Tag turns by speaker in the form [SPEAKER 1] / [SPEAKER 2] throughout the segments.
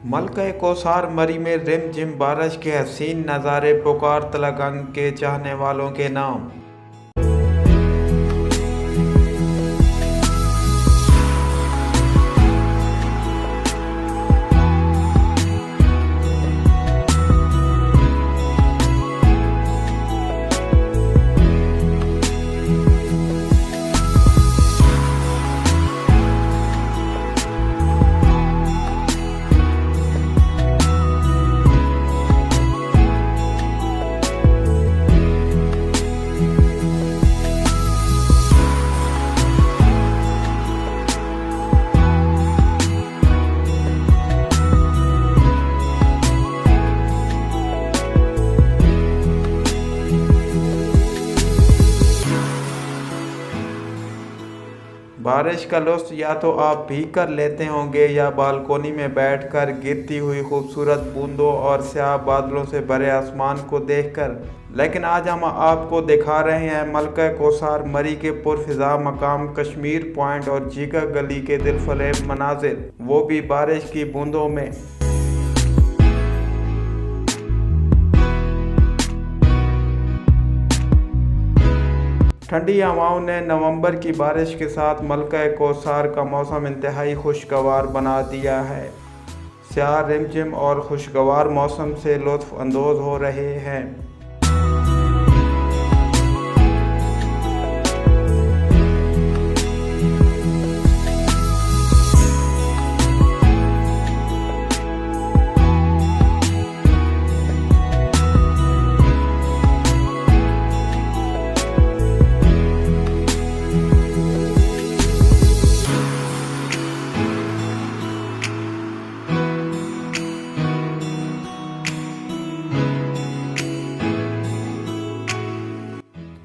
[SPEAKER 1] मलका कौसार मरी में रिमझिम बारिश के हसीन नज़ारे पुकार तलगंग के चाहने वालों के नाम। बारिश का लुत्फ़ या तो आप भीग कर लेते होंगे या बालकोनी में बैठकर गिरती हुई खूबसूरत बूंदों और स्याह बादलों से भरे आसमान को देखकर। लेकिन आज हम आपको दिखा रहे हैं मलका कौसार मरी के पुरफ़िज़ा मकाम कश्मीर पॉइंट और झींगा गली के दिलफरेब मनाजिर, वो भी बारिश की बूंदों में। ठंडी हवाओं ने नवंबर की बारिश के साथ मलका कौसार का मौसम इंतहाई खुशगवार बना दिया है। स्याह रिमझिम और खुशगवार मौसम से लुत्फ़ अंदोज़ हो रहे हैं।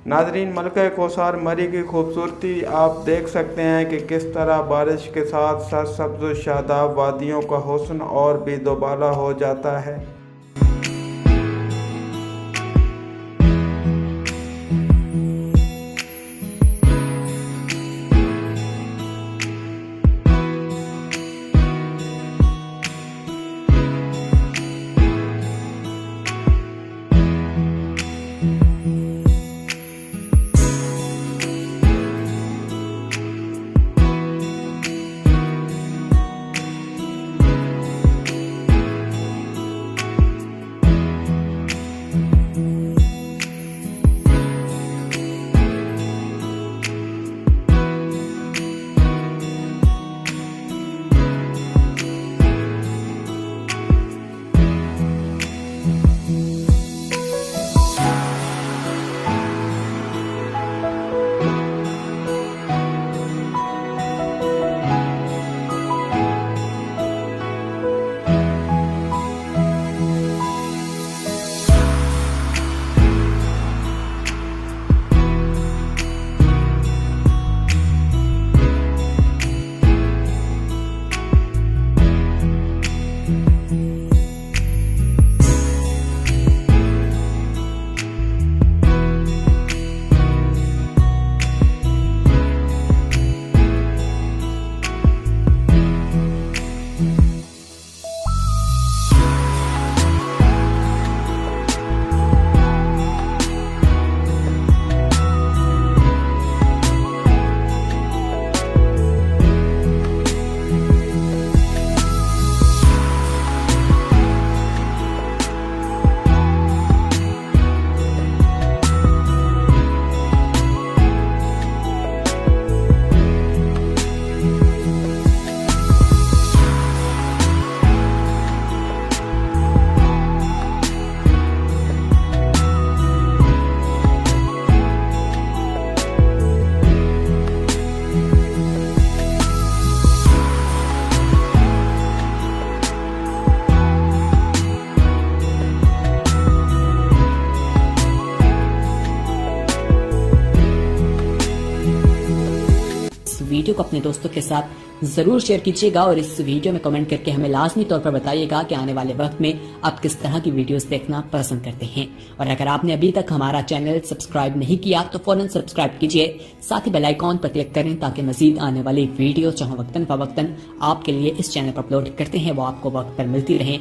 [SPEAKER 1] नाज़रीन, मलका कौसार मरी की खूबसूरती आप देख सकते हैं कि किस तरह बारिश के साथ सरसब्ज़ शादाब वादियों का हुस्न और भी दोबाला हो जाता है।
[SPEAKER 2] वीडियो को अपने दोस्तों के साथ जरूर शेयर कीजिएगा और इस वीडियो में कमेंट करके हमें लाजमी तौर पर बताइएगा कि आने वाले वक्त में आप किस तरह की वीडियोस देखना पसंद करते हैं। और अगर आपने अभी तक हमारा चैनल सब्सक्राइब नहीं किया तो फौरन सब्सक्राइब कीजिए, साथ ही बेल आइकॉन पर क्लिक करें ताकि मजीद आने वाली वीडियो जहां वक्तन फवक्तन आपके लिए इस चैनल पर अपलोड करते हैं वो आपको वक्त पर मिलती रहें।